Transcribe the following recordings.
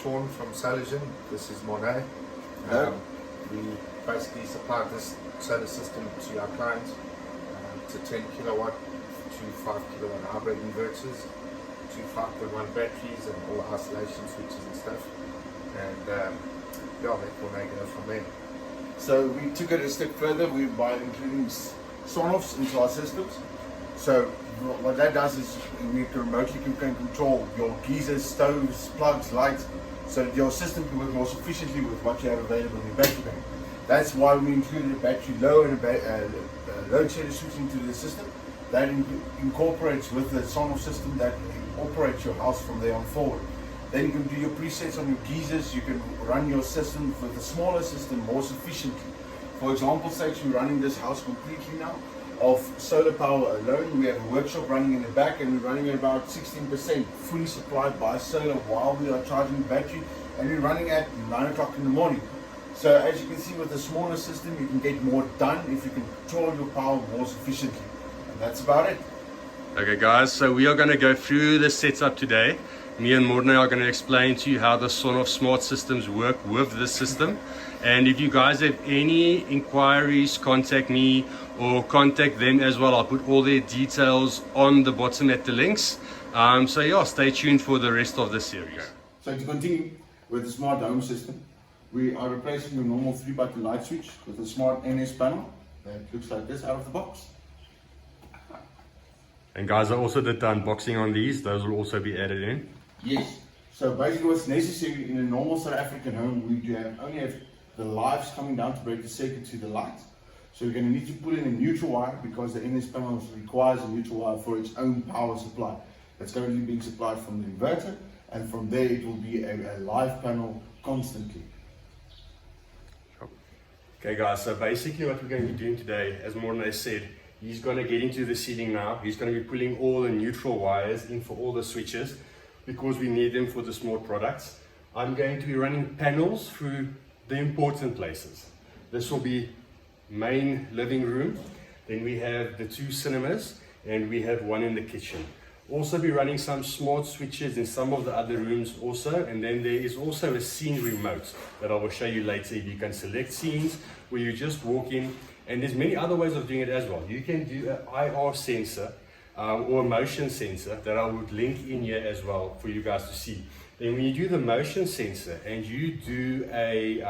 Sean from Saligen. This is Monet. We basically supply this solar system to our clients. It's a 10 kilowatt to 5 kilowatt hybrid inverters, two 5.1 batteries, and all the isolation switches and stuff. And yeah, let Monet go from there. So we took it a step further by including Sonoffs into our systems. So what that does is we remotely can control your geysers, stoves, plugs, lights, so that your system can work more sufficiently with what you have available in your battery bank. That's why we included a battery low and a load shedding switch into the system. That incorporates with the Sonoff system that operates your house from there on forward. Then you can do your presets on your geysers. You can run your system with a smaller system more sufficiently. For example, say we're running this house completely now of solar power alone. We have a workshop running in the back, and we're running at about 16% fully supplied by solar while we are charging the battery, and we're running at 9 o'clock in the morning. So as you can see, with a smaller system you can get more done if you can control your power more sufficiently. And that's about it. Okay guys, so we are going to go through the setup today. Me and Morne are going to explain to you how the Sonoff smart systems work with this system. And if you guys have any inquiries, contact me or contact them as well. I'll put all their details on the bottom at the links. So yeah, stay tuned for the rest of the series. So to continue with the smart home system, we are replacing your normal 3-button light switch with a smart NS panel that looks like this out of the box. And guys, I also did the unboxing on these. Those will also be added in. Yes. So basically what's necessary in a normal South African home, we do only have the lives coming down to break the circuit to the light. So you're going to need to put in a neutral wire because the NS panel requires a neutral wire for its own power supply. That's currently being supplied from the inverter, and from there it will be a live panel constantly. Okay guys, so basically what we're going to be doing today, as Morne said, he's going to get into the ceiling now. He's going to be pulling all the neutral wires in for all the switches because we need them for the smart products. I'm going to be running panels through the important places. This will be main living room, then we have the 2 cinemas, and we have one in the kitchen. Also be running some smart switches in some of the other rooms also, and then there is also a scene remote that I will show you later. You can select scenes where you just walk in, and there's many other ways of doing it as well. You can do an IR sensor or a motion sensor that I would link in here as well for you guys to see. Then when you do the motion sensor and you do a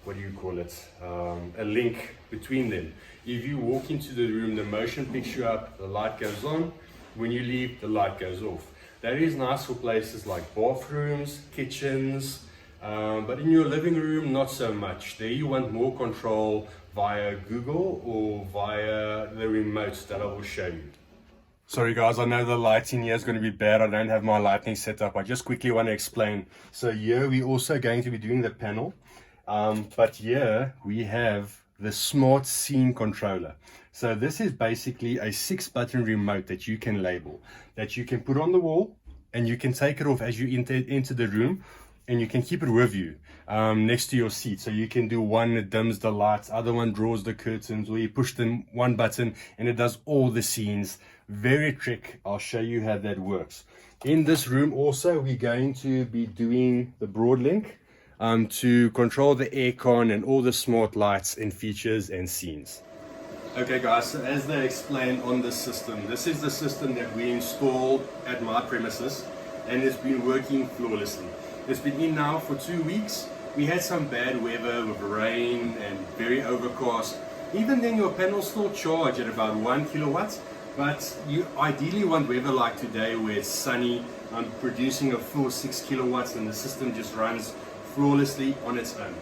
what do you call it, a link between them, if you walk into the room, the motion picks you up, the light goes on. When you leave, the light goes off. That is nice for places like bathrooms, kitchens, but in your living room, not so much. There you want more control via Google or via the remote that I will show you. Sorry guys, I know the lighting here is going to be bad. I don't have my lighting set up. I just quickly want to explain. So here we're also going to be doing the panel, but here we have the smart scene controller. So this is basically a 6-button remote that you can label, that you can put on the wall, and you can take it off as you enter the room, and you can keep it with you next to your seat. So you can do one that dims the lights, other one draws the curtains, or you push them one button and it does all the scenes. Very trick. I'll show you how that works. In this room also we're going to be doing the Broadlink to control the aircon and all the smart lights and features and scenes. Okay guys, so as they explained on this system, this is the system that we installed at my premises, and it's been working flawlessly. It's been in now for 2 weeks. We had some bad weather with rain and very overcast. Even then your panels still charge at about 1 kilowatt, but you ideally want weather like today where it's sunny, producing a full 6 kilowatts, and the system just runs flawlessly on its own.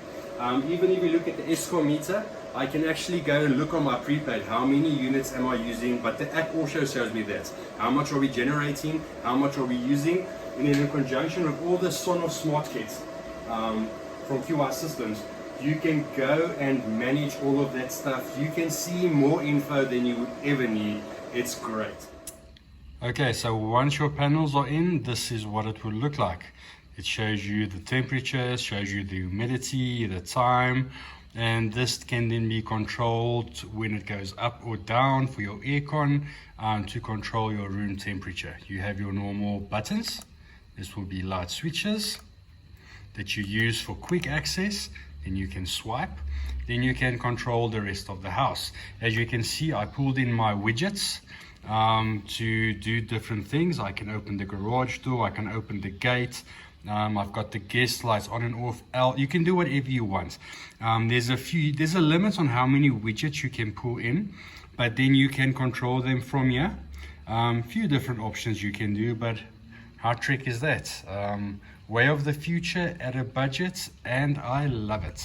Even if you look at the Eskom meter, I can actually go and look on my prepaid, how many units am I using, but the app also shows me that. How much are we generating, how much are we using, and then in conjunction with all the Sonoff smart kits from QR Systems, you can go and manage all of that stuff. You can see more info than you would ever need. It's great. Okay, so once your panels are in, this is what it will look like. It shows you the temperature, shows you the humidity, the time, and this can then be controlled when it goes up or down for your aircon to control your room temperature. You have your normal buttons. This will be light switches, that you use for quick access, then you can swipe. Then you can control the rest of the house. As you can see, I pulled in my widgets to do different things. I can open the garage door, I can open the gate. I've got the guest lights on and off. You can do whatever you want. There's a limit on how many widgets you can pull in, but then you can control them from here. Few different options you can do, but how trick is that? Way of the future at a budget, and I love it.